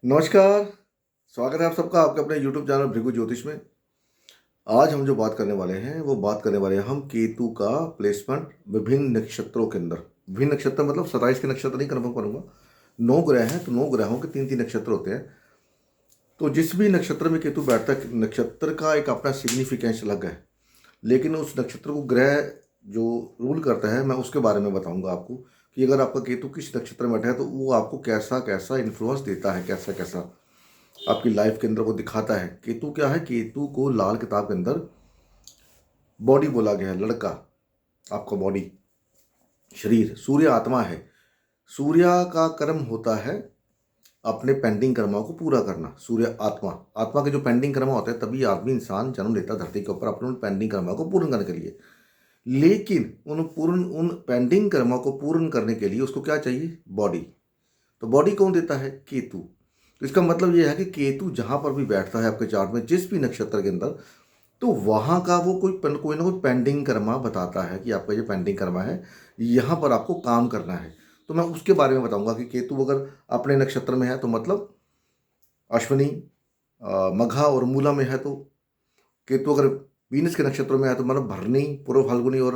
नमस्कार। स्वागत है आप सबका आपके अपने YouTube चैनल भृगु ज्योतिष में। आज हम जो बात करने वाले हैं वो बात करने वाले हैं हम केतु का प्लेसमेंट विभिन्न नक्षत्रों के अंदर। विभिन्न नक्षत्र मतलब 27 के नक्षत्र नहीं कन्फर्म करूंगा। 9 ग्रह हैं तो 9 ग्रहों के 3-3 नक्षत्र होते हैं। तो जिस भी नक्षत्र में केतु बैठता है नक्षत्र का एक अपना सिग्निफिकेंस अलग है, लेकिन उस नक्षत्र को ग्रह जो रूल करता है मैं उसके बारे में बताऊंगा आपको कि अगर आपका केतु किस नक्षत्र में बैठा है तो वो आपको कैसा कैसा इन्फ्लुएंस देता है, कैसा कैसा आपकी लाइफ के अंदर वो दिखाता है। केतु क्या है? केतु को लाल किताब के अंदर बॉडी बोला गया है, लड़का, आपका बॉडी, शरीर। सूर्य आत्मा है। सूर्य का कर्म होता है अपने पेंडिंग कर्मों को पूरा करना। सूर्य आत्मा, आत्मा के जो पेंडिंग कर्म होते हैं तभी आदमी इंसान जन्म लेता है धरती के ऊपर अपने उन पेंडिंग कर्मों को पूर्ण करने के लिए। लेकिन उन पेंडिंग कर्मों को पूर्ण करने के लिए उसको क्या चाहिए? बॉडी। तो बॉडी कौन देता है? केतु। तो इसका मतलब यह है कि केतु जहां पर भी बैठता है आपके चार्ट में जिस भी नक्षत्र के अंदर, तो वहां का वो कोई ना कोई पेंडिंग कर्मा बताता है कि आपका ये पेंडिंग कर्मा है, यहाँ पर आपको काम करना है। तो मैं उसके बारे में बताऊंगा कि केतु अगर अपने नक्षत्र में है तो मतलब अश्विनी, मघा और मूला में है। तो केतु अगर वीनस के नक्षत्रों में है तो मतलब भरणी, पूर्व फाल्गुनी और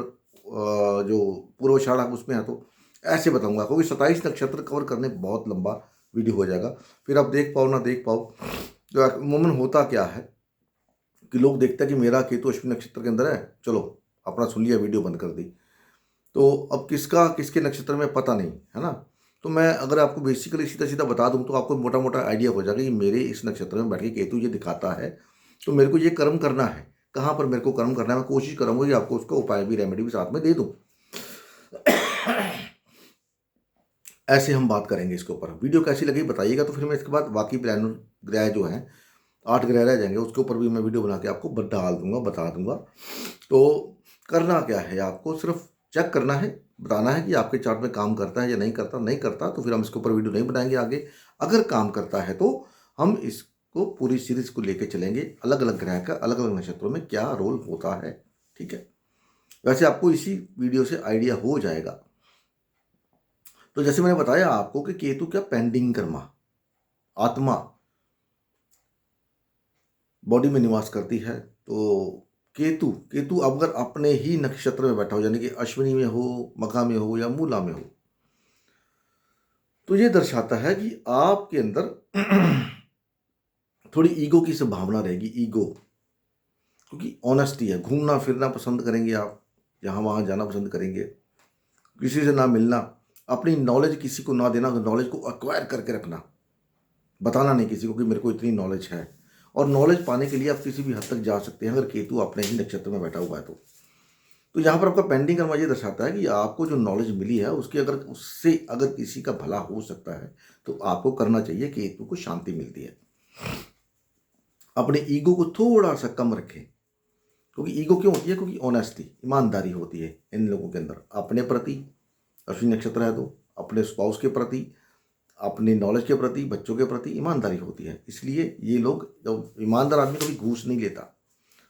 जो पूर्वाषाढ़ उसमें है। तो ऐसे बताऊंगा क्योंकि 27 नक्षत्र कवर करने बहुत लंबा वीडियो हो जाएगा, फिर आप देख पाओ ना देख पाओ। तो अमूमन होता क्या है कि लोग देखते हैं कि मेरा केतु अश्विनी नक्षत्र के अंदर है, चलो अपना सुन लिया, वीडियो बंद कर दी। तो अब किसका किसके नक्षत्र में पता नहीं है ना। तो मैं अगर आपको बेसिकली सीधा सीधा बता दूं तो आपको मोटा मोटा आइडिया हो जाएगा कि मेरे इस नक्षत्र में बैठ के केतु ये दिखाता है, तो मेरे को ये कर्म करना है। कहाँ पर मेरे को कर्म करना है मैं कोशिश करूंगा कि आपको उसका उपाय भी, रेमेडी भी साथ में दे दूं। ऐसे हम बात करेंगे इसके ऊपर। वीडियो कैसी लगी बताइएगा, तो फिर मैं इसके बाद बाकी प्लान ग्रह जो हैं 8 ग्रह रह जाएंगे उसके ऊपर भी मैं वीडियो बना के आपको डाल दूंगा, बता दूंगा। तो करना क्या है, आपको सिर्फ चेक करना है, बताना है कि आपके चार्ट में काम करता है या नहीं करता। नहीं करता तो फिर हम इसके ऊपर वीडियो नहीं बनाएंगे आगे। अगर काम करता है तो हम इसको पूरी सीरीज को लेके चलेंगे, अलग अलग ग्रह का अलग अलग नक्षत्रों में क्या रोल होता है। ठीक है, वैसे आपको इसी वीडियो से आइडिया हो जाएगा। तो जैसे मैंने बताया आपको कि केतु क्या पेंडिंग कर्मा, आत्मा बॉडी में निवास करती है। तो केतु केतु अगर अपने ही नक्षत्र में बैठा हो, यानी कि अश्विनी में हो, मघा में हो या मूला में हो, तो ये दर्शाता है कि आपके अंदर थोड़ी ईगो की संभावना रहेगी। ईगो, क्योंकि ऑनेस्टी है, घूमना फिरना पसंद करेंगे आप, यहाँ वहाँ जाना पसंद करेंगे, किसी से ना मिलना, अपनी नॉलेज किसी को ना देना, नॉलेज को एक्वायर करके रखना, बताना नहीं किसी को कि मेरे को इतनी नॉलेज है। और नॉलेज पाने के लिए आप किसी भी हद तक जा सकते हैं अगर केतु अपने ही नक्षत्र में बैठा हुआ है तो यहाँ पर आपका पेंडिंग कर्म ये दर्शाता है कि आपको जो नॉलेज मिली है उसकी अगर उससे अगर किसी का भला हो सकता है तो आपको करना चाहिए। केतु को शांति मिलती है। अपने ईगो को थोड़ा सा कम रखें, क्योंकि ईगो क्यों होती है? क्योंकि ऑनेस्टी, ईमानदारी होती है इन लोगों के अंदर अपने प्रति। अश्विनी नक्षत्र है तो अपने स्पाउस के प्रति, अपनी नॉलेज के प्रति, बच्चों के प्रति ईमानदारी होती है। इसलिए ये लोग, जब ईमानदार आदमी कभी घूस नहीं लेता।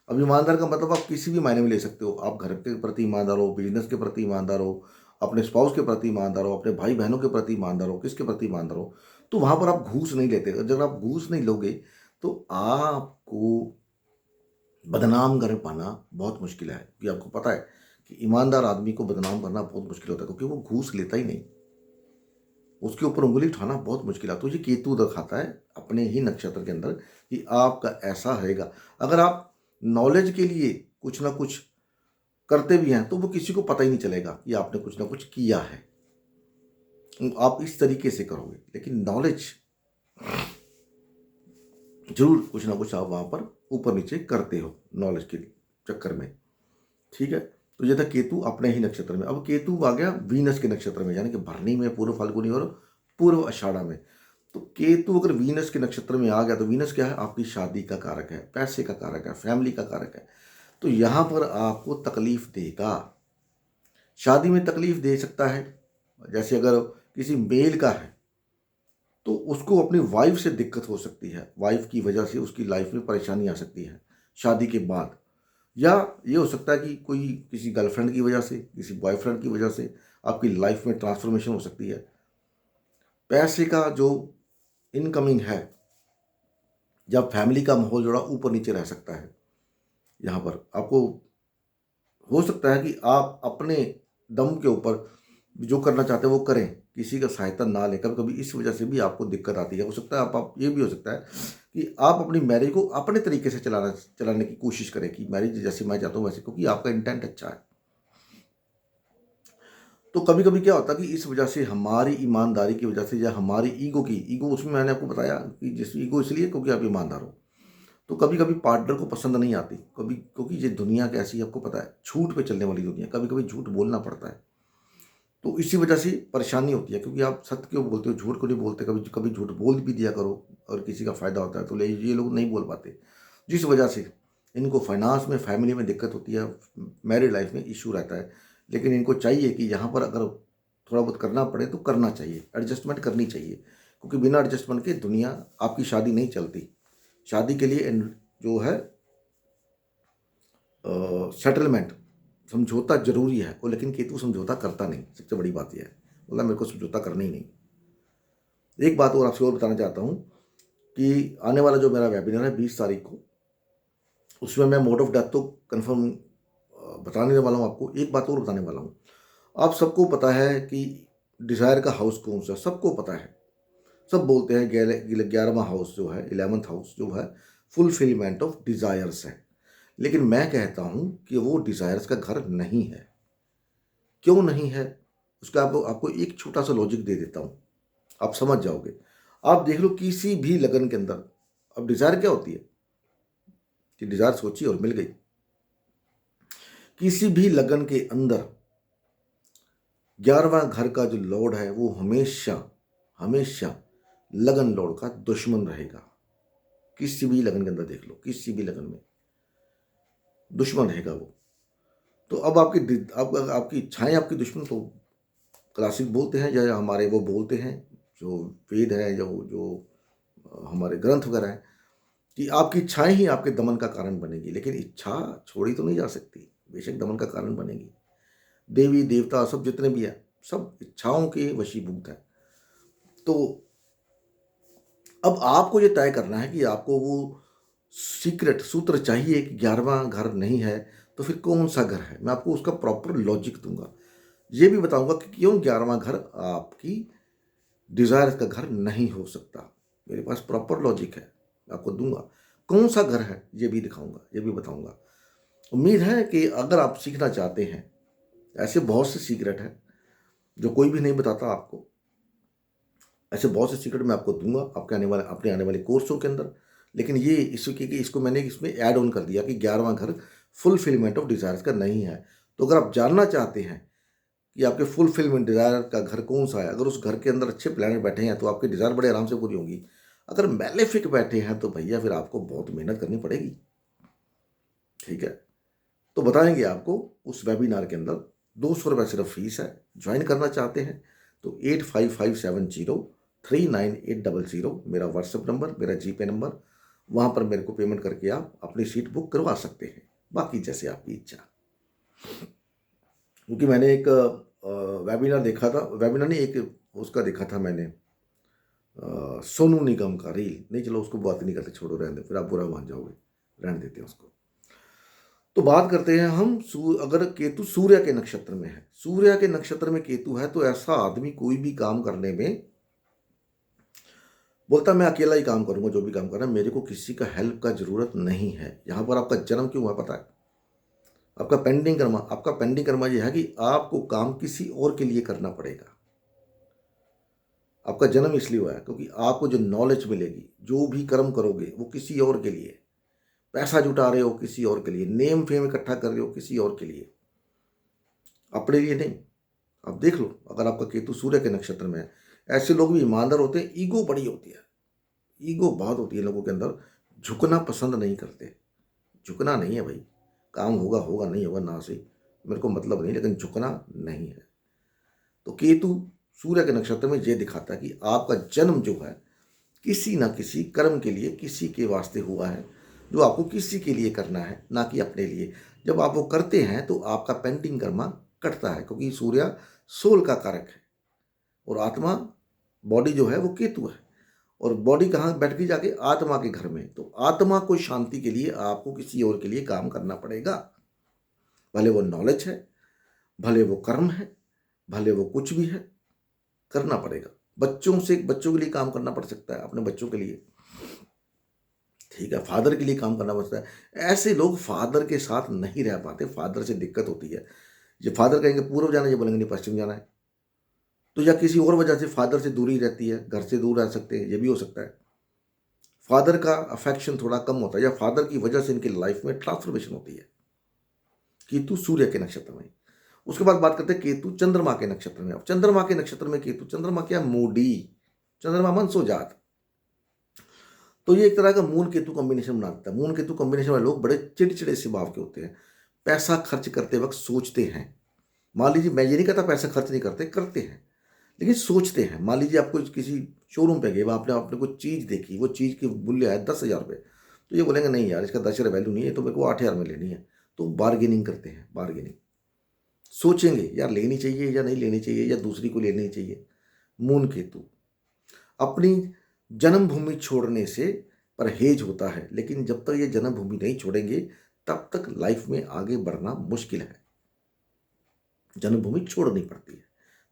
अब ईमानदार का मतलब आप किसी भी मायने में ले सकते हो। आप घर के प्रति ईमानदार हो, बिजनेस के प्रति ईमानदार हो, अपने स्पाउस के प्रति ईमानदार हो, अपने भाई बहनों के प्रति ईमानदार हो, किसके प्रति ईमानदार हो, तो वहां पर आप घूस नहीं लेते। जब आप घूस नहीं लोगे तो आपको बदनाम कर पाना बहुत मुश्किल है, क्योंकि आपको पता है कि ईमानदार आदमी को बदनाम करना बहुत मुश्किल होता है, क्योंकि वो घूस लेता ही नहीं, उसके ऊपर उंगली उठाना बहुत मुश्किल है। तो ये केतु दिखाता है अपने ही नक्षत्र के अंदर कि आपका ऐसा रहेगा। अगर आप नॉलेज के लिए कुछ ना कुछ करते भी हैं तो वो किसी को पता ही नहीं चलेगा कि आपने कुछ ना कुछ किया है। आप इस तरीके से करोगे, लेकिन नॉलेज जरूर कुछ ना कुछ आप वहां पर ऊपर नीचे करते हो नॉलेज के चक्कर में। ठीक है, तो ये था केतु अपने ही नक्षत्र में। अब केतु आ गया वीनस के नक्षत्र में, यानी कि भरणी में, पूर्व फाल्गुनी और पूर्व आषाढ़ा में। तो केतु अगर वीनस के नक्षत्र में आ गया तो वीनस क्या है? आपकी शादी का कारक है, पैसे का कारक है, फैमिली का कारक है। तो यहां पर आपको तकलीफ देगा, शादी में तकलीफ दे सकता है। जैसे अगर किसी मेल का है तो उसको अपनी वाइफ से दिक्कत हो सकती है, वाइफ की वजह से उसकी लाइफ में परेशानी आ सकती है शादी के बाद। या ये हो सकता है कि कोई किसी गर्लफ्रेंड की वजह से, किसी बॉयफ्रेंड की वजह से आपकी लाइफ में ट्रांसफॉर्मेशन हो सकती है। पैसे का जो इनकमिंग है, जब फैमिली का माहौल थोड़ा ऊपर नीचे रह सकता है। यहाँ पर आपको हो सकता है कि आप अपने दम के ऊपर जो करना चाहते हैं वो करें, किसी का सहायता ना लें। कभी कभी इस वजह से भी आपको दिक्कत आती है। हो सकता है आप ये भी हो सकता है कि आप अपनी मैरिज को अपने तरीके से चलाने की कोशिश करें कि मैरिज जैसे मैं चाहता हूँ वैसे, क्योंकि आपका इंटेंट अच्छा है। तो कभी कभी क्या होता है कि इस वजह से, हमारी ईमानदारी की वजह से, या हमारी ईगो उसमें मैंने आपको बताया कि जिस ईगो इसलिए क्योंकि आप ईमानदार हो, तो कभी कभी पार्टनर को पसंद नहीं आती कभी, क्योंकि ये दुनिया कैसी है आपको पता है, झूठ पे चलने वाली दुनिया, कभी कभी झूठ बोलना पड़ता है। तो इसी वजह से परेशानी होती है, क्योंकि आप सत्य क्यों बोलते हो, झूठ क्यों नहीं बोलते। कभी कभी झूठ बोल भी दिया करो और किसी का फ़ायदा होता है, तो ये लोग नहीं बोल पाते, जिस वजह से इनको फाइनेंस में, फैमिली में दिक्कत होती है, मैरिड लाइफ में इशू रहता है। लेकिन इनको चाहिए कि यहाँ पर अगर थोड़ा बहुत करना पड़े तो करना चाहिए, एडजस्टमेंट करनी चाहिए, क्योंकि बिना एडजस्टमेंट के दुनिया, आपकी शादी नहीं चलती। शादी के लिए जो है सेटलमेंट, समझौता जरूरी है, और लेकिन केतु समझौता करता नहीं। सबसे बड़ी बात यह है, बोला मेरे को समझौता करना ही नहीं। एक बात और आपसे और बताना चाहता हूँ कि आने वाला जो मेरा वेबिनार है 20 तारीख को, उसमें मैं मोड ऑफ डेथ तो कंफर्म बताने वाला हूँ आपको। एक बात और बताने वाला हूँ, आप सबको पता है कि डिज़ायर का हाउस कौन सा, सबको पता है। सब बोलते हैं 11वां हाउस जो है, 11th हाउस जो है, फुलफिलमेंट ऑफ डिज़ायर्स है। लेकिन मैं कहता हूँ कि वो डिज़ायर्स का घर नहीं है। क्यों नहीं है, उसका आपको एक छोटा सा लॉजिक दे देता हूँ, आप समझ जाओगे। आप देख लो किसी भी लगन के अंदर, अब डिज़ायर क्या होती है कि डिज़ायर सोची और मिल गई। किसी भी लगन के अंदर 11वां घर का जो लॉर्ड है वो हमेशा हमेशा लगन लॉर्ड का दुश्मन रहेगा। किसी भी लगन के अंदर देख लो, किसी भी लगन में दुश्मन रहेगा वो। तो अब आपकी इच्छाएं आपकी दुश्मन, तो क्लासिक बोलते हैं या हमारे वो बोलते हैं जो वेद है, जो हमारे ग्रंथ वगैरह हैं, कि आपकी इच्छाएं ही आपके दमन का कारण बनेगी। लेकिन इच्छा छोड़ी तो नहीं जा सकती, बेशक दमन का कारण बनेगी। देवी देवता सब जितने भी हैं, सब इच्छाओं के वशीभूत हैं। तो अब आपको ये तय करना है कि आपको वो सीक्रेट सूत्र चाहिए कि 11वां घर नहीं है, तो फिर कौन सा घर है। मैं आपको उसका प्रॉपर लॉजिक दूंगा, ये भी बताऊंगा कि क्यों 11वां घर आपकी डिजायर का घर नहीं हो सकता। मेरे पास प्रॉपर लॉजिक है, आपको दूंगा। कौन सा घर है ये भी दिखाऊंगा, ये भी बताऊंगा। उम्मीद है कि अगर आप सीखना चाहते हैं, ऐसे बहुत से सीक्रेट है जो कोई भी नहीं बताता आपको, ऐसे बहुत से सीक्रेट मैं आपको दूंगा आपके अपने आने वाले कोर्सों के अंदर। लेकिन ये इसको मैंने इसमें ऐड ऑन कर दिया कि 11वां घर फुलफिलमेंट ऑफ डिजायर्स का नहीं है। तो अगर आप जानना चाहते हैं कि आपके फुलफिलमेंट डिजायर का घर कौन सा है, अगर उस घर के अंदर अच्छे प्लैनेट बैठे हैं तो आपकी डिजायर बड़े आराम से पूरी होंगी। अगर मैलेफिक बैठे हैं तो भैया फिर आपको बहुत मेहनत करनी पड़ेगी। ठीक है, तो बताएंगे आपको उस वेबिनार के अंदर। 200 रुपये सिर्फ फीस है। ज्वाइन करना चाहते हैं तो 8557039800 मेरा व्हाट्सएप नंबर, मेरा जीपे नंबर, वहाँ पर मेरे को पेमेंट करके आप अपनी सीट बुक करवा सकते हैं। बाकी जैसे आपकी इच्छा। क्योंकि मैंने एक वेबिनार देखा था, वेबिनार नहीं, एक उसका देखा था मैंने, सोनू निगम का रील। नहीं चलो उसको बात नहीं करते, छोड़ो, रहने दो, फिर आप बुरा मान जाओगे, रहने देते हैं उसको। तो बात करते हैं हम अगर केतु सूर्य के नक्षत्र में है, सूर्य के नक्षत्र में केतु है, तो ऐसा आदमी कोई भी काम करने में बोलता मैं अकेला ही काम करूंगा, जो भी काम करना है, मेरे को किसी का हेल्प का जरूरत नहीं है। यहां पर आपका जन्म क्यों हुआ पता है? आपका पेंडिंग कर्मा यह है कि आपको काम किसी और के लिए करना पड़ेगा। आपका जन्म इसलिए हुआ है क्योंकि आपको जो नॉलेज मिलेगी, जो भी कर्म करोगे वो किसी और के लिए। पैसा जुटा रहे हो किसी और के लिए, नेम फेम इकट्ठा कर रहे हो किसी और के लिए, अपने लिए नहीं। अब देख लो, अगर आपका केतु सूर्य के नक्षत्र में है, ऐसे लोग भी ईमानदार होते हैं। ईगो बड़ी होती है, ईगो बहुत होती है लोगों के अंदर, झुकना पसंद नहीं करते। झुकना नहीं है भाई, काम होगा होगा, नहीं होगा ना सही, मेरे को मतलब नहीं, लेकिन झुकना नहीं है। तो केतु सूर्य के नक्षत्र में ये दिखाता है कि आपका जन्म जो है किसी ना किसी कर्म के लिए, किसी के वास्ते हुआ है, जो आपको किसी के लिए करना है, ना कि अपने लिए। जब आप वो करते हैं तो आपका पेंडिंग कर्मा कटता है, क्योंकि सूर्य सोल का कारक है और आत्मा, बॉडी जो है वो केतु है। और बॉडी कहाँ बैठ गई जाके? आत्मा के घर में। तो आत्मा को शांति के लिए आपको किसी और के लिए काम करना पड़ेगा, भले वो नॉलेज है, भले वो कर्म है, भले वो कुछ भी है, करना पड़ेगा। बच्चों के लिए काम करना पड़ सकता है, अपने बच्चों के लिए, ठीक है, फादर के लिए काम करना पड़ता है। ऐसे लोग फादर के साथ नहीं रह पाते, फादर से दिक्कत होती है। ये फादर कहेंगे पूर्व जाना है, ये बोलेंगे नहीं पश्चिम जाना है। तो या किसी और वजह से फादर से दूरी रहती है, घर से दूर रह सकते हैं, ये भी हो सकता है। फादर का अफेक्शन थोड़ा कम होता है, या फादर की वजह से इनकी लाइफ में ट्रांसफॉर्मेशन होती है। केतु सूर्य के नक्षत्र में। उसके बाद बात करते हैं केतु चंद्रमा के नक्षत्र में। अब चंद्रमा के नक्षत्र में केतु, चंद्रमा क्या? मूडी, चंद्रमा मनसोजात। तो ये एक तरह का मून केतु कॉम्बिनेशन बनाता है। मून केतु कॉम्बिनेशन वाले लोग बड़े चिड़चिड़े स्वभाव के होते हैं, पैसा खर्च करते वक्त सोचते हैं। मान लीजिए, मैं ये नहीं कहता पैसा खर्च नहीं करते, करते हैं, लेकिन सोचते हैं। मान लीजिए आपको किसी शोरूम पे गए, वहाँ आपने कोई चीज़ देखी, वो चीज़ की मूल्य है 10,000 रुपये, तो ये बोलेंगे नहीं यार, इसका 10,000 वैल्यू नहीं है, तो मेरे को 8,000 में लेनी है। तो बार्गेनिंग करते हैं, बार्गेनिंग। सोचेंगे यार लेनी चाहिए या नहीं लेनी चाहिए, या दूसरी को लेनी चाहिए। मून केतु। अपनी जन्मभूमि छोड़ने से परहेज होता है, लेकिन जब तक ये जन्मभूमि नहीं छोड़ेंगे तब तक लाइफ में आगे बढ़ना मुश्किल है। जन्मभूमि छोड़नी पड़ती है,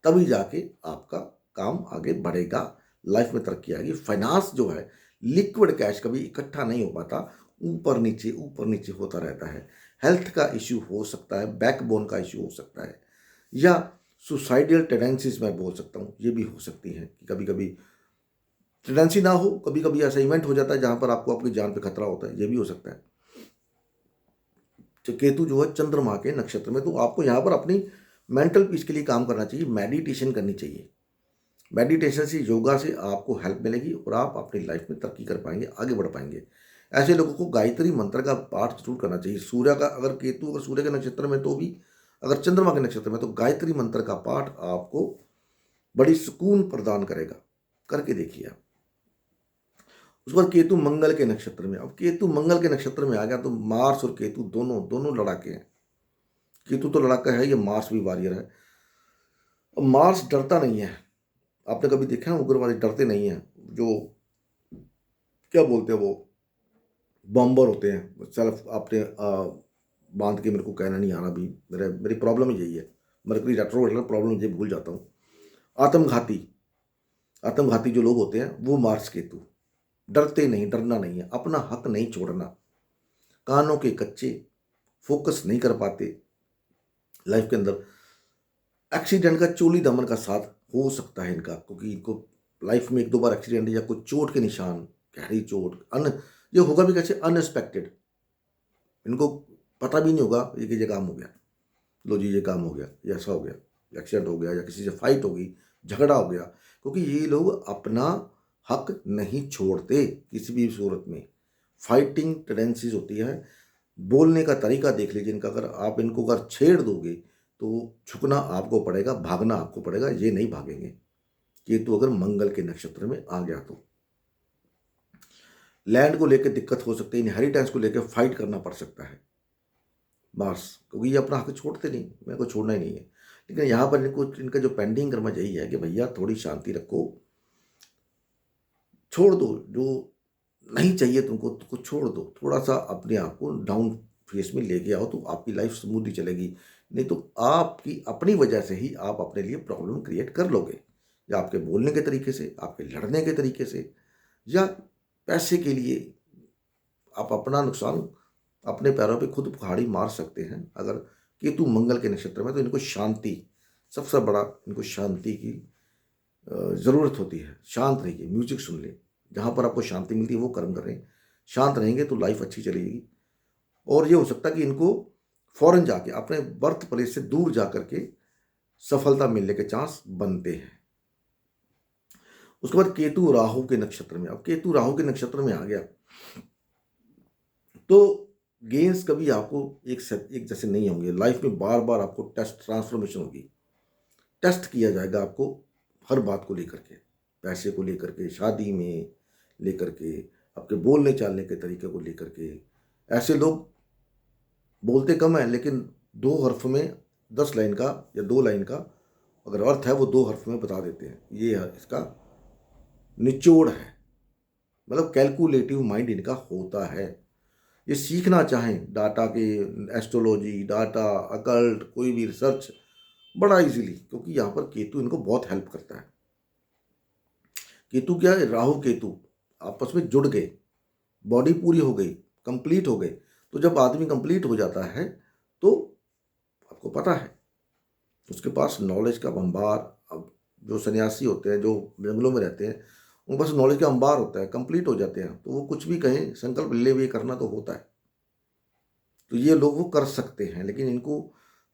तभी जाके आपका काम आगे बढ़ेगा, लाइफ में तरक्की आएगी। फाइनेंस जो है, लिक्विड कैश कभी इकट्ठा नहीं हो पाता, ऊपर नीचे होता रहता है। हेल्थ का इश्यू हो सकता है, बैकबोन का इश्यू हो सकता है, या सुसाइडल टेंडेंसीज मैं बोल सकता हूँ, ये भी हो सकती हैं कि कभी कभी टेंडेंसी ना हो, कभी कभी ऐसा इवेंट हो जाता है जहाँ पर आपको आपकी जान पे खतरा होता है, ये भी हो सकता है। तो केतु जो है चंद्रमा के नक्षत्र में, तो आपको यहाँ पर अपनी मेंटल पीस के लिए काम करना चाहिए, मेडिटेशन करनी चाहिए। मेडिटेशन से, योगा से आपको हेल्प मिलेगी और आप अपनी लाइफ में तरक्की कर पाएंगे, आगे बढ़ पाएंगे। ऐसे लोगों को गायत्री मंत्र का पाठ जरूर करना चाहिए। सूर्य का अगर केतु अगर सूर्य के नक्षत्र में तो भी, अगर चंद्रमा के नक्षत्र में तो गायत्री मंत्र का पाठ आपको बड़ी सुकून प्रदान करेगा, करके देखिए आप। उसके बाद केतु मंगल के नक्षत्र में। अब केतु मंगल के नक्षत्र में आ गया तो मार्स और केतु दोनों दोनों लड़ाके हैं। केतु तो लड़ाका है, ये मार्स भी वॉरियर है। अब मार्स डरता नहीं है, आपने कभी देखा है उग्रवादी डरते नहीं हैं, जो क्या बोलते हैं वो बॉम्बर होते हैं, सेल्फ आपने बांध के, मेरे को कहना नहीं आ रहा अभी, मेरी प्रॉब्लम ही यही है, मरकरी रेट्रोग्रेड प्रॉब्लम, ये भूल जाता हूँ। आत्मघाती, आत्मघाती जो लोग होते हैं वो मार्स केतु, डरते नहीं, डरना नहीं है, अपना हक नहीं छोड़ना, कानों के कच्चे, फोकस नहीं कर पाते लाइफ के अंदर। एक्सीडेंट का चोली दामन का साथ हो सकता है इनका, क्योंकि इनको लाइफ में एक दो बार एक्सीडेंट या कुछ चोट के निशान, गहरी चोट, ये होगा भी कैसे, अनएक्सपेक्टेड, इनको पता भी नहीं होगा ये काम हो गया, लो जी ये काम हो गया, या ऐसा हो गया, एक्सीडेंट हो गया, या किसी से फाइट हो गई, झगड़ा हो गया, क्योंकि ये लोग अपना हक नहीं छोड़ते किसी भी सूरत में। फाइटिंग टेंडेंसीज होती है। बोलने का तरीका देख लीजिए इनका, अगर आप इनको अगर छेड़ दोगे तो झुकना आपको पड़ेगा, भागना आपको पड़ेगा, ये नहीं भागेंगे। केतु अगर मंगल के नक्षत्र में आ गया तो लैंड को लेकर दिक्कत हो सकती है, इनहेरिटेंस को लेकर फाइट करना पड़ सकता है मार्स, क्योंकि ये अपना हक छोड़ते नहीं, मेरे को छोड़ना ही नहीं है। लेकिन यहाँ पर इनका जो पेंडिंग कर्म यही है कि भैया थोड़ी शांति रखो, छोड़ दो जो नहीं चाहिए तुमको, तो छोड़ दो, थोड़ा सा अपने आप को डाउन फेस में लेके आओ, तो आपकी लाइफ स्मूथली चलेगी। नहीं तो आपकी अपनी वजह से ही आप अपने लिए प्रॉब्लम क्रिएट कर लोगे, या आपके बोलने के तरीके से, आपके लड़ने के तरीके से, या पैसे के लिए आप अपना नुकसान अपने पैरों पे खुद कुल्हाड़ी मार सकते हैं। अगर केतु मंगल के नक्षत्र में, तो इनको शांति, सबसे बड़ा इनको शांति की ज़रूरत होती है। शांत रहिए, म्यूजिक सुन लें, जहाँ पर आपको शांति मिलती है वो कर्म करें। शांत रहेंगे तो लाइफ अच्छी चलेगी। और ये हो सकता है कि इनको फॉरेन जाके, अपने बर्थ प्लेस से दूर जा करके सफलता मिलने के चांस बनते हैं। उसके बाद केतु राहु के नक्षत्र में। अब केतु राहु के नक्षत्र में आ गया तो गेंस कभी आपको एक जैसे नहीं होंगे, लाइफ में बार बार आपको टेस्ट, ट्रांसफॉर्मेशन होगी, टेस्ट किया जाएगा आपको हर बात को लेकर के, पैसे को लेकर के, शादी में लेकर के, आपके बोलने चालने के तरीके को लेकर के। ऐसे लोग बोलते कम है, लेकिन 2 हर्फ में 10 लाइन का या 2 लाइन का अगर अर्थ है वो 2 हर्फ में बता देते हैं। ये है इसका निचोड़ है। मतलब कैलकुलेटिव माइंड इनका होता है। ये सीखना चाहें डाटा के, एस्ट्रोलॉजी, डाटा, अकल्ट, कोई भी रिसर्च, बड़ा इजीली, क्योंकि यहाँ पर केतु इनको बहुत हेल्प करता है। केतु क्या है, राहु केतु आपस में जुड़ गए, बॉडी पूरी हो गई, कंप्लीट हो गए। तो जब आदमी कंप्लीट हो जाता है तो आपको पता है उसके पास नॉलेज का भंडार। अब जो सन्यासी होते हैं, जो जंगलों में रहते हैं, उनके पास नॉलेज का अंबार होता है, कंप्लीट हो जाते हैं, तो वो कुछ भी कहें, संकल्प ले हुए करना तो होता है। तो ये लोग वो कर सकते हैं, लेकिन इनको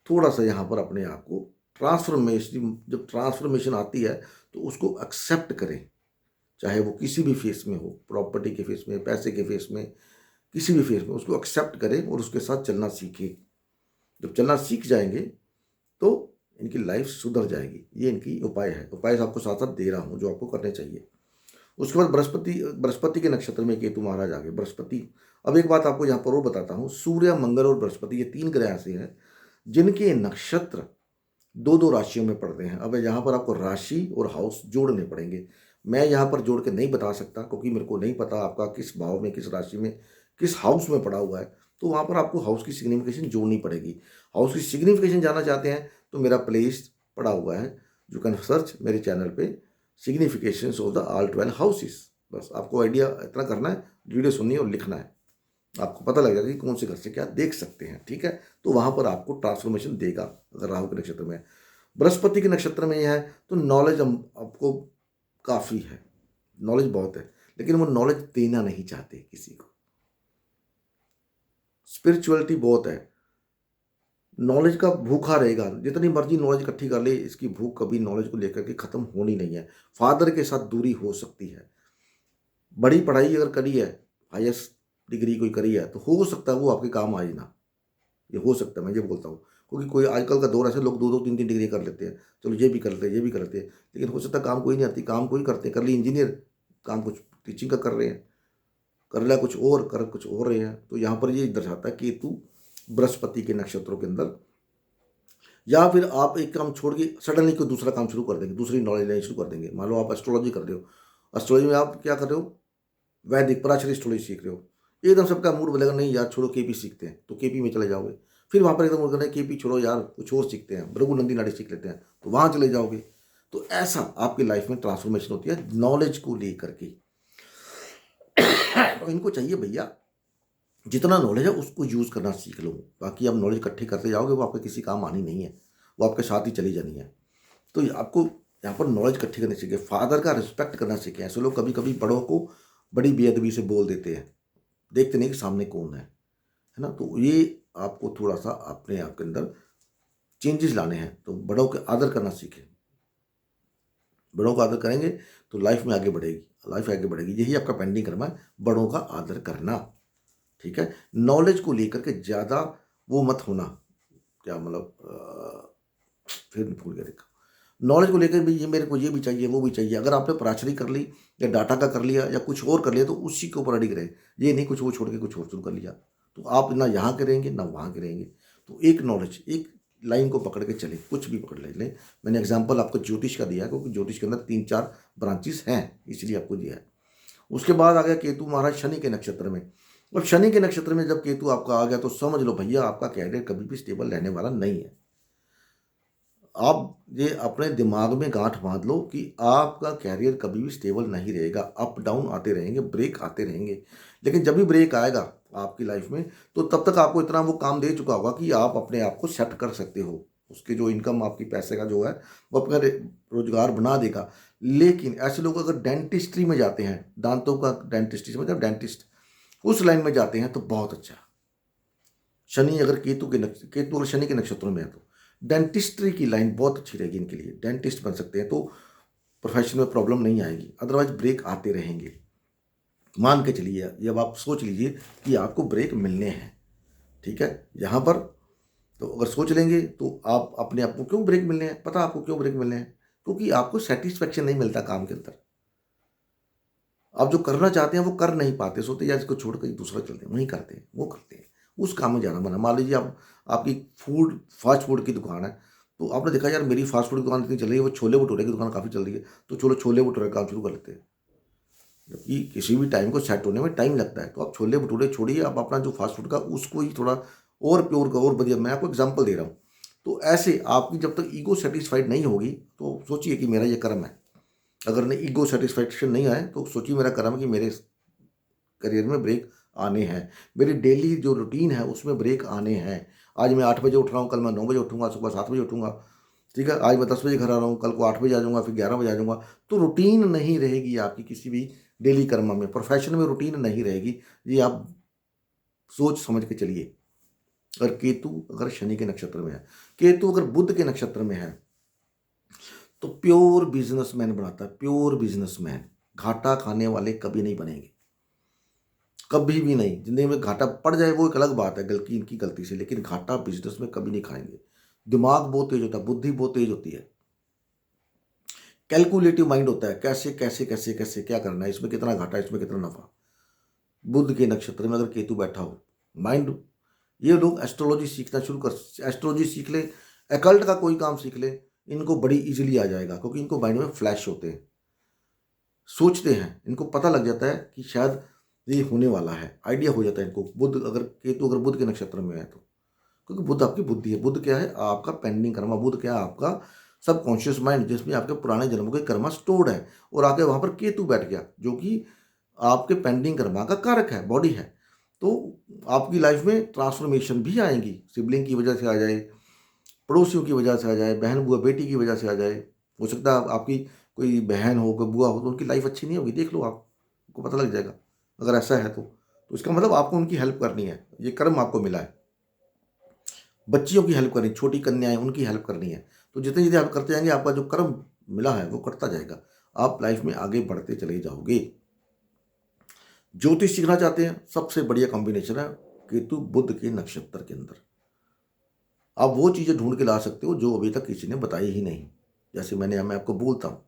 थोड़ा सा यहाँ पर अपने आप को ट्रांसफॉर्मेशन, जब ट्रांसफॉर्मेशन आती है तो उसको एक्सेप्ट करें, चाहे वो किसी भी फेस में हो, प्रॉपर्टी के फेस में, पैसे के फेस में, किसी भी फेस में, उसको एक्सेप्ट करें और उसके साथ चलना सीखें। जब चलना सीख जाएंगे तो इनकी लाइफ सुधर जाएगी। ये इनकी उपाय है, उपाय आपको साथ साथ दे रहा हूँ जो आपको करने चाहिए। उसके बाद बृहस्पति के नक्षत्र में केतु महाराज आ गए, बृहस्पति। अब एक बात आपको यहाँ पर और बताता हूँ, सूर्य, मंगल और बृहस्पति ये 3 ग्रह ऐसे हैं जिनके नक्षत्र 2-2 राशियों में पड़ते हैं। अब यहाँ पर आपको राशि और हाउस जोड़ने पड़ेंगे। मैं यहाँ पर जोड़ के नहीं बता सकता, क्योंकि मेरे को नहीं पता आपका किस भाव में, किस राशि में, किस हाउस में पड़ा हुआ है। तो वहाँ पर आपको हाउस की सिग्निफिकेशन जोड़नी पड़ेगी। हाउस की सिग्निफिकेशन जानना चाहते हैं तो मेरा प्लेलिस्ट पड़ा हुआ है, यू कैन सर्च मेरे चैनल पे significations of the all 12 houses. बस आपको आइडिया इतना करना है, वीडियो सुननी है और लिखना है, आपको पता लग जाएगा कि कौन से घर से क्या देख सकते हैं। ठीक है, तो वहाँ पर आपको ट्रांसफॉर्मेशन देगा। अगर राहु के नक्षत्र में है, बृहस्पति के नक्षत्र में यह है तो नॉलेज आपको काफ़ी है, नॉलेज बहुत है, लेकिन वो नॉलेज देना नहीं चाहते किसी को। स्पिरिचुअलिटी बहुत है, नॉलेज का भूखा रहेगा, जितनी मर्जी नॉलेज इकट्ठी कर ले, इसकी भूख कभी नॉलेज को लेकर के ख़त्म होनी नहीं है। फादर के साथ दूरी हो सकती है। बड़ी पढ़ाई अगर करी है, हाईएस्ट डिग्री कोई करी है, तो हो सकता है वो आपके काम आए ना, ये हो सकता है, मैं ये बोलता हूँ। क्योंकि कोई आजकल का दौर ऐसे लोग 2-2 3-3 डिग्री कर लेते हैं, चलो ये भी कर लेते हैं, ये भी कर लेते हैं, लेकिन हो सकता है काम कोई नहीं आती, काम कोई करते हैं, कर ली इंजीनियर, काम कुछ टीचिंग का कर रहे हैं, कर लिया कुछ और, कर कुछ और रहे हैं। तो यहाँ पर ये दर्शाता है केतु बृहस्पति के नक्षत्रों के अंदर, या फिर आप एक काम छोड़ के सडनली कोई दूसरा काम शुरू कर देंगे, दूसरी नॉलेज लेनी शुरू कर देंगे। मान लो आप एस्ट्रोलॉजी कर रहे हो, एस्ट्रोलॉजी में आप क्या कर रहे हो, वैदिक पराशरी एस्ट्रोलॉजी सीख रहे हो, एकदम सबका मूड बदलेगा, नहीं यार छोड़ो केपी सीखते हैं, तो केपी में चले जाओगे। फिर वहाँ पर एकदम मूड करना है केपी छोड़ो यार कुछ और सीखते हैं, भृगुनंदी नाड़ी सीख लेते हैं, तो वहाँ चले जाओगे। तो ऐसा आपकी लाइफ में ट्रांसफॉर्मेशन होती है नॉलेज को लेकर के। तो इनको चाहिए भैया जितना नॉलेज है उसको यूज़ करना सीख लो, बाकी आप नॉलेज इकट्ठी करते जाओगे वो आपके किसी काम आनी नहीं है, वो आपके साथ ही चली जानी है। तो आपको यहाँ पर नॉलेज इकट्ठी करनी सीखे, फादर का रिस्पेक्ट करना सीखें। ऐसे लोग कभी कभी बड़ों को बड़ी बेअदबी से बोल देते हैं, देखते नहीं कि सामने कौन है ना। तो ये आपको थोड़ा सा अपने आप के अंदर चेंजेस लाने हैं, तो बड़ों के आदर करना सीखें। बड़ों का आदर करेंगे तो लाइफ में आगे बढ़ेगी, लाइफ आगे बढ़ेगी। यही आपका पेंडिंग कर्म है, बड़ों का आदर करना। ठीक है, नॉलेज को लेकर के ज़्यादा वो मत होना, क्या मतलब फिर भूल गया, देखा, नॉलेज को लेकर भी ये मेरे को ये भी चाहिए, वो भी चाहिए। अगर आपने पराशरी कर ली या डाटा का कर लिया या कुछ और कर लिया तो उसी के ऊपर अडिग रहे, ये नहीं कुछ वो छोड़ के कुछ और शुरू कर लिया, तो आप ना यहाँ के रहेंगे ना वहाँ के रहेंगे। तो एक नॉलेज, एक लाइन को पकड़ के चले, कुछ भी पकड़ ले। मैंने एग्जाम्पल आपको ज्योतिष का दिया, क्योंकि ज्योतिष के अंदर 3-4 ब्रांचेस हैं, इसलिए आपको दिया है। उसके बाद आ गया केतु महाराज शनि के नक्षत्र में। अब शनि के नक्षत्र में जब केतु आपका आ गया तो समझ लो भैया आपका कैरियर कभी भी स्टेबल रहने वाला नहीं है। आप ये अपने दिमाग में गांठ बांध लो कि आपका कैरियर कभी भी स्टेबल नहीं रहेगा, अप डाउन आते रहेंगे, ब्रेक आते रहेंगे। लेकिन जब भी ब्रेक आएगा आपकी लाइफ में तो तब तक आपको इतना वो काम दे चुका होगा कि आप अपने आप को सेट कर सकते हो, उसके जो इनकम आपकी पैसे का जो है वो अपना रोजगार बना देगा। लेकिन ऐसे लोग अगर डेंटिस्ट्री में जाते हैं, दांतों का डेंटिस्ट्री मतलब डेंटिस्ट, उस लाइन में जाते हैं तो बहुत अच्छा। शनि अगर केतु अगर शनि के नक्षत्रों में है तो डेंटिस्ट्री की लाइन बहुत अच्छी रहेगी इनके लिए, डेंटिस्ट बन सकते हैं, तो प्रोफेशन में प्रॉब्लम नहीं आएगी। अदरवाइज ब्रेक आते रहेंगे, मान के चलिए। जब आप सोच लीजिए कि आपको ब्रेक मिलने हैं, ठीक है, यहाँ पर तो अगर सोच लेंगे तो आप अपने आप को क्यों ब्रेक मिलने हैं, पता आपको क्यों ब्रेक मिलने हैं, क्योंकि आपको सेटिस्फेक्शन नहीं मिलता काम के अंदर। आप जो करना चाहते हैं वो कर नहीं पाते, सोते या इसको छोड़ कर दूसरा चलते हैं, वहीं करते हैं, वो करते हैं, उस काम में जाना मना। मान लीजिए आप आपकी फास्ट फूड की दुकान है, तो आपने देखा यार मेरी फास्ट फूड की दुकान इतनी चल रही है, वो छोले भटूरे की दुकान काफ़ी चल रही है, तो चलो छोले भटूरे का काम शुरू कर लेते हैं। जबकि किसी भी टाइम को सेट होने में टाइम लगता है। तो आप छोले भटूरे छोड़िए, आप अपना जो फास्ट फूड का उसको ही थोड़ा और प्योर का और बढ़िया, मैं आपको एग्जांपल दे रहा हूँ। तो ऐसे आपकी जब तक ईगो सेटिस्फाइड नहीं होगी तो सोचिए कि मेरा ये कर्म है। अगर नहीं ईगो सेटिस्फैक्शन नहीं आए तो सोचिए मेरा कर्म है कि मेरे करियर में ब्रेक आने हैं, मेरी डेली जो रूटीन है उसमें ब्रेक आने हैं। आज मैं 8 बजे उठ रहा हूँ, कल मैं 9 बजे उठूँगा, सुबह 7 बजे उठूँगा, ठीक है। आज मैं 10 बजे घर आ रहा हूँ, कल को 8 बजे आ जाऊँगा, फिर 11 बजे आ जाऊँगा। तो रूटीन नहीं रहेगी आपकी किसी भी डेली कर्म में, प्रोफेशन में रूटीन नहीं रहेगी। ये आप सोच समझ के चलिए। अगर केतु अगर शनि के नक्षत्र में है, केतु अगर बुध के नक्षत्र में है, तो प्योर बिजनेसमैन बनाता है, प्योर बिजनेसमैन। घाटा खाने वाले कभी नहीं बनेंगे, कभी भी नहीं। जिंदगी में घाटा पड़ जाए वो एक अलग बात है, गलती इनकी गलती से, लेकिन घाटा बिजनेस में कभी नहीं खाएंगे। दिमाग बहुत तेज होता है, बुद्धि बहुत तेज होती है, कैलकुलेटिव माइंड होता है, कैसे कैसे कैसे कैसे क्या करना है, इसमें कितना घाटा, इसमें कितना नफा। बुध के नक्षत्र में अगर केतु बैठा हो, माइंड, ये लोग एस्ट्रोलॉजी सीखना शुरू कर, एस्ट्रोलॉजी सीख ले, एकल्ट का कोई काम सीख ले, इनको बड़ी इजीली आ जाएगा, क्योंकि इनको माइंड में फ्लैश होते हैं, सोचते हैं, इनको पता लग जाता है कि शायद ये होने वाला है, आइडिया हो जाता है इनको। बुध अगर केतु अगर बुध के नक्षत्र में है तो, क्योंकि बुध आपकी बुद्धि है। बुध क्या है? आपका पेंडिंग कर्मा। बुध क्या है? आपका सबकॉन्शियस माइंड, जिसमें आपके पुराने जन्मों के कर्मा स्टोर्ड है। और आके वहां पर केतु बैठ गया, जो कि आपके पेंडिंग कर्मा का कारक है, बॉडी है। तो आपकी लाइफ में ट्रांसफॉर्मेशन भी आएंगी, सिबलिंग की वजह से आ जाए, पड़ोसियों की वजह से आ जाए, बहन बुआ बेटी की वजह से आ जाए। हो सकता है आपकी कोई बहन हो, कोई बुआ हो, तो उनकी लाइफ अच्छी नहीं होगी, देख लो, आपको पता लग जाएगा अगर ऐसा है तो इसका मतलब आपको उनकी हेल्प करनी है, ये कर्म आपको मिला है। बच्चियों की हेल्प करनी, छोटी कन्याएं, उनकी हेल्प करनी है। तो जितने जितने आप करते जाएंगे, आपका जो कर्म मिला है वो करता जाएगा, आप लाइफ में आगे बढ़ते चले जाओगे। ज्योतिष सीखना चाहते हैं, सबसे बढ़िया कॉम्बिनेशन है केतु बुध के नक्षत्र के अंदर। आप वो चीज़ें ढूंढ के ला सकते हो जो अभी तक किसी ने बताई ही नहीं। जैसे मैं आपको बोलता हूँ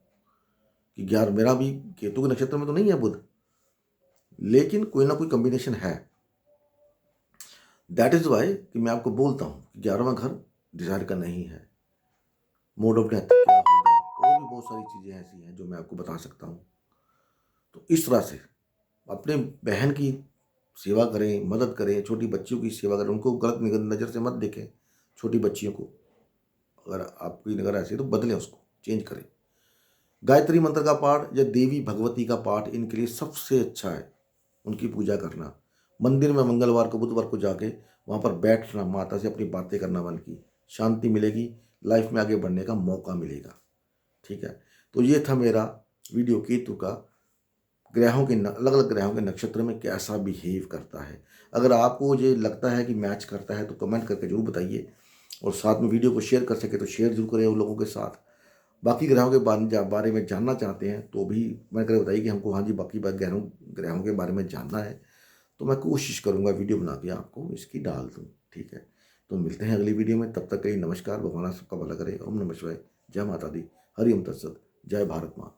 कि यार मेरा भी केतु के नक्षत्र में तो नहीं है बुध, लेकिन कोई ना कोई कॉम्बिनेशन है। दैट इज वाई कि मैं आपको बोलता हूँ कि 11वां घर डिजायर का नहीं है, मोड ऑफ डेथ क्या होगा, और भी बहुत सारी चीज़ें ऐसी हैं जो मैं आपको बता सकता हूँ। तो इस तरह से अपने बहन की सेवा करें, मदद करें, छोटी बच्चियों की सेवा करें, उनको गलत नज़र से मत देखें। छोटी बच्चियों को अगर आपकी नज़र ऐसी है तो बदलें, उसको चेंज करें। गायत्री मंत्र का पाठ या देवी भगवती का पाठ इनके लिए सबसे अच्छा है, उनकी पूजा करना। मंदिर में मंगलवार को बुधवार को जाके वहाँ पर बैठना, माता से अपनी बातें करना, मन की शांति मिलेगी, लाइफ में आगे बढ़ने का मौका मिलेगा। ठीक है, तो ये था मेरा वीडियो केतु का, ग्रहों के अलग अलग ग्रहों के नक्षत्र में कैसा बिहेव करता है। अगर आपको ये लगता है कि मैच करता है तो कमेंट करके जरूर बताइए, और साथ में वीडियो को शेयर कर सके तो शेयर जरूर करें उन लोगों के साथ। बाकी ग्रहों के बारे में जानना चाहते हैं तो भी मैं कर बताइए कि हमको, हाँ जी, बाकी बात ग्रहों ग्रहों के बारे में जानना है, तो मैं कोशिश करूँगा वीडियो बना के आपको इसकी डाल दूँ। ठीक है, तो मिलते हैं अगली वीडियो में, तब तक के लिए नमस्कार। भगवान सबका भला करे। ओम नमः शिवाय, जय माता दी, हरि ओम तत्सत, जय भारत माँ।